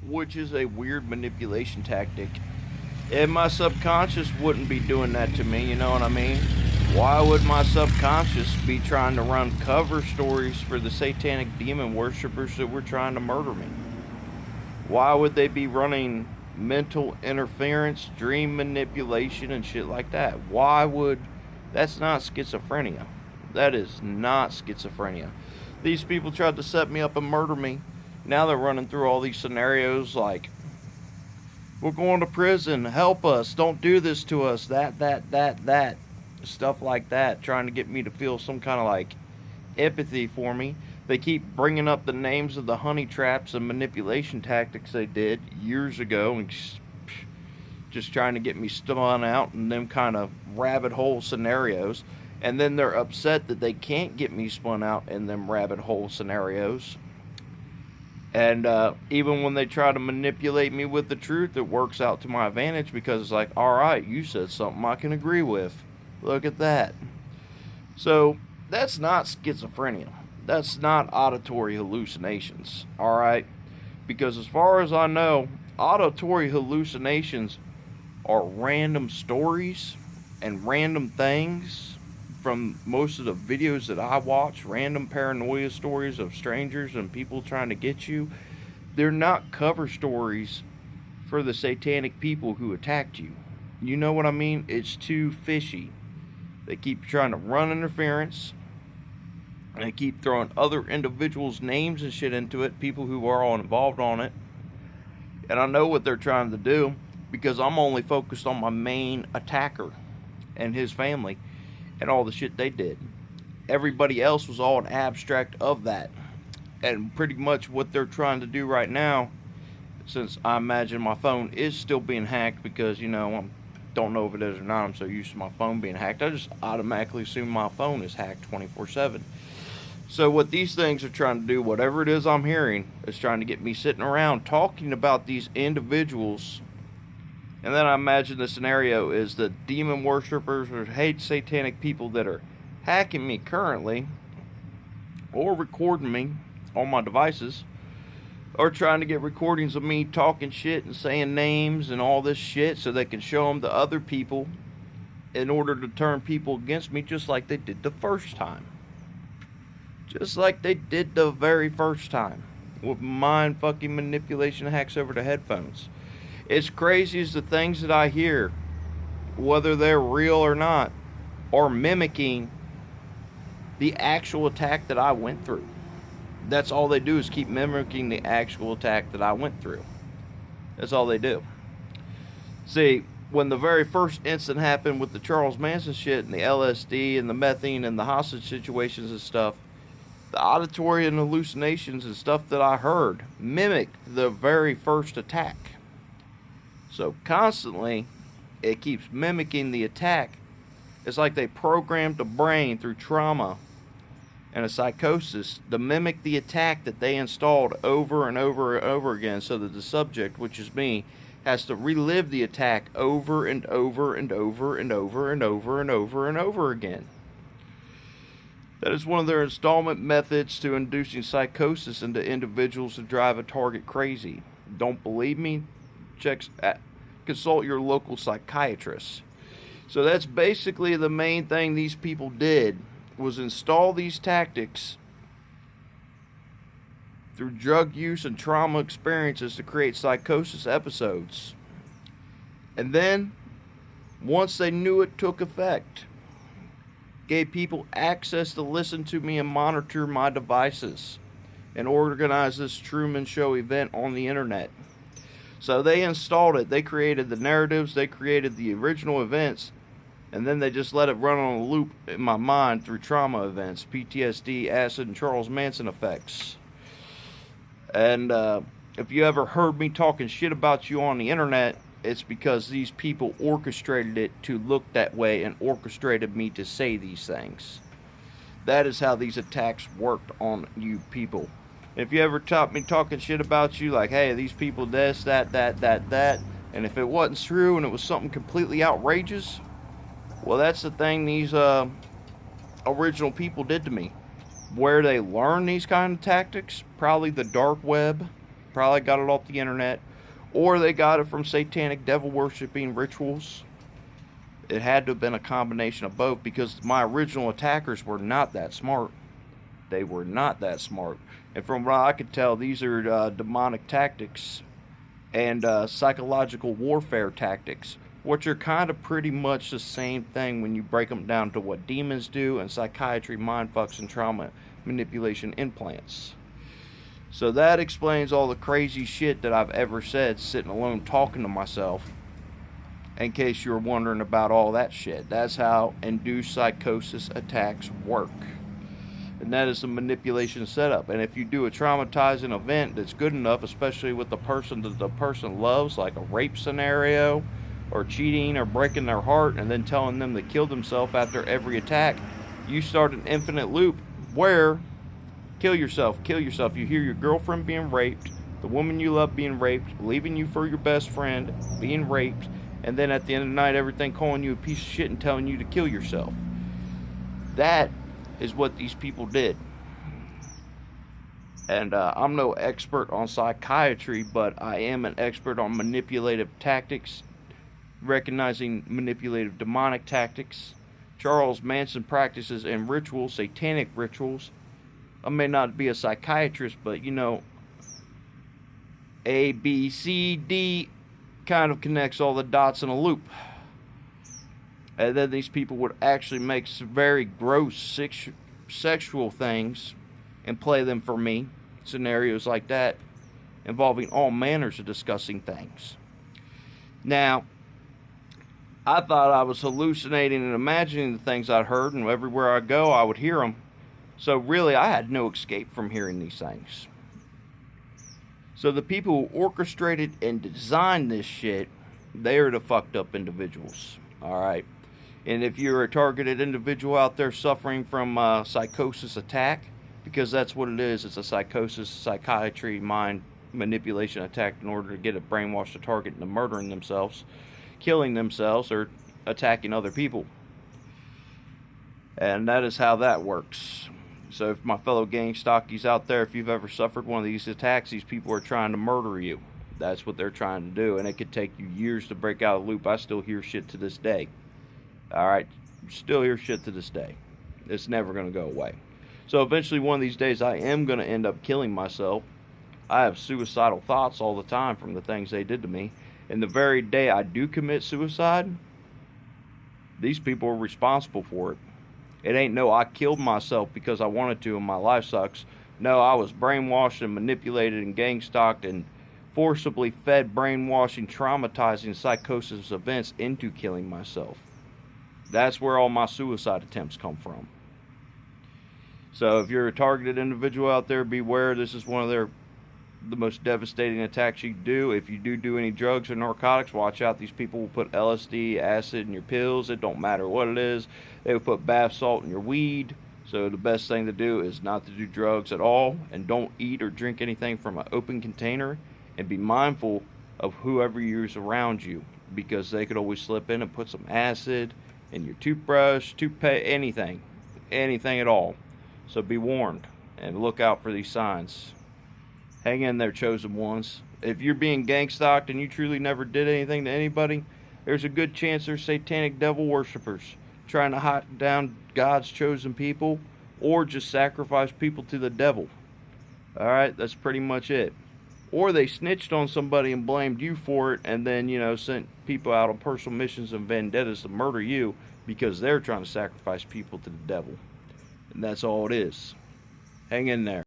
which is a weird manipulation tactic. And my subconscious wouldn't be doing that to me, you know what I mean? Why would my subconscious be trying to run cover stories for the satanic demon worshippers that were trying to murder me? Why would they be running mental interference, dream manipulation, and shit like that? Why would. That's not schizophrenia. That is not schizophrenia. These people tried to set me up and murder me. Now they're running through all these scenarios like, we're going to prison, help us, don't do this to us, that. Stuff like that, trying to get me to feel some kind of like empathy for me. They keep bringing up the names of the honey traps and manipulation tactics they did years ago and just trying to get me spun out in them kind of rabbit hole scenarios. And then they're upset that they can't get me spun out in them rabbit hole scenarios. And even when they try to manipulate me with the truth, it works out to my advantage because it's like, alright, you said something I can agree with. Look at that. So, that's not schizophrenia. That's not auditory hallucinations. Alright? Because as far as I know, auditory hallucinations are random stories and random things from most of the videos that I watch, random paranoia stories of strangers and people trying to get you. They're not cover stories for the satanic people who attacked you. You know what I mean? It's too fishy. They keep trying to run interference. And they keep throwing other individuals' names and shit into it, people who are all involved on it. And I know what they're trying to do because I'm only focused on my main attacker and his family and all the shit they did. Everybody else was all an abstract of that. And pretty much what they're trying to do right now, since I imagine my phone is still being hacked because, you know, I don't know if it is or not, I'm so used to my phone being hacked, I just automatically assume my phone is hacked 24/7. So what these things are trying to do, whatever it is I'm hearing, is trying to get me sitting around talking about these individuals. And then I imagine the scenario is the demon worshippers or hate satanic people that are hacking me currently or recording me on my devices or trying to get recordings of me talking shit and saying names and all this shit so they can show them to other people in order to turn people against me just like they did the first time. Just like they did the very first time with mind fucking manipulation hacks over the headphones. It's crazy as the things that I hear, whether they're real or not, are mimicking the actual attack that I went through. That's all they do is keep mimicking the actual attack that I went through. That's all they do. See, when the very first incident happened with the Charles Manson shit and the LSD and the methane and the hostage situations and stuff, the auditory and hallucinations and stuff that I heard mimicked the very first attack. So constantly, it keeps mimicking the attack. It's like they programmed the brain through trauma and a psychosis to mimic the attack that they installed over and over and over again so that the subject, which is me, has to relive the attack over and over and over and over and over and over and over again. That is one of their installment methods to inducing psychosis into individuals to drive a target crazy. Don't believe me? Consult your local psychiatrist. So that's basically the main thing these people did, was install these tactics through drug use and trauma experiences to create psychosis episodes. And then, once they knew it took effect, gave people access to listen to me and monitor my devices and organize this Truman Show event on the internet. So they installed it, they created the narratives, they created the original events, and then they just let it run on a loop in my mind through trauma events, PTSD, acid, and Charles Manson effects. And if you ever heard me talking shit about you on the internet, it's because these people orchestrated it to look that way and orchestrated me to say these things. That is how these attacks worked on you people. If you ever taught me talking shit about you, like, hey, these people this, that, and if it wasn't true and it was something completely outrageous, well, that's the thing these original people did to me. Where they learned these kind of tactics, probably the dark web, probably got it off the internet, or they got it from satanic devil worshipping rituals. It had to have been a combination of both, because my original attackers were not that smart. They were not that smart. And from what I could tell, these are demonic tactics and psychological warfare tactics, which are kind of pretty much the same thing when you break them down to what demons do and psychiatry, mind fucks, and trauma manipulation implants. So that explains all the crazy shit that I've ever said sitting alone talking to myself. In case you're wondering about all that shit, that's how induced psychosis attacks work. And that is a manipulation setup. And if you do a traumatizing event that's good enough, especially with the person that the person loves, like a rape scenario, or cheating, or breaking their heart, and then telling them to kill themselves after every attack, you start an infinite loop where kill yourself. You hear your girlfriend being raped, the woman you love being raped, leaving you for your best friend, being raped, and then at the end of the night, everything calling you a piece of shit and telling you to kill yourself. That is what these people did. And I'm no expert on psychiatry, but I am an expert on manipulative tactics, recognizing manipulative demonic tactics. Charles Manson practices and rituals, satanic rituals. I may not be a psychiatrist, but you know, A, B, C, D kind of connects all the dots in a loop. And then these people would actually make some very gross sexual things and play them for me. Scenarios like that, involving all manners of disgusting things. Now, I thought I was hallucinating and imagining the things I'd heard, and everywhere I go, I would hear them. So really, I had no escape from hearing these things. So the people who orchestrated and designed this shit, they are the fucked up individuals. Alright? And if you're a targeted individual out there suffering from psychosis attack, because that's what it is, it's a psychosis, psychiatry, mind manipulation attack in order to get a brainwashed target into murdering themselves, killing themselves, or attacking other people. And that is how that works. So if my fellow gang stockies out there, if you've ever suffered one of these attacks, these people are trying to murder you. That's what they're trying to do, and it could take you years to break out of the loop. I still hear shit to this day. Alright, still hear shit to this day. It's never going to go away. So eventually one of these days I am going to end up killing myself. I have suicidal thoughts all the time from the things they did to me. And the very day I do commit suicide, these people are responsible for it. It ain't no I killed myself because I wanted to and my life sucks. No, I was brainwashed and manipulated and gang stalked and forcibly fed brainwashing, traumatizing psychosis events into killing myself. That's where all my suicide attempts come from. So if you're a targeted individual out there, beware. This is one of the most devastating attacks you can do. If you do any drugs or narcotics, watch out. These people will put LSD, acid in your pills. It don't matter what it is. They will put bath salt in your weed. So the best thing to do is not to do drugs at all, and don't eat or drink anything from an open container, and be mindful of whoever you's around you, because they could always slip in and put some acid in your toothbrush, toothpaste, anything at all. So be warned and look out for these signs. Hang in there, chosen ones. If you're being gang stalked and you truly never did anything to anybody, there's a good chance they're satanic devil worshippers trying to hunt down God's chosen people, or just sacrifice people to the devil. Alright, that's pretty much it. Or they snitched on somebody and blamed you for it, and then, sent people out on personal missions and vendettas to murder you because they're trying to sacrifice people to the devil. And that's all it is. Hang in there.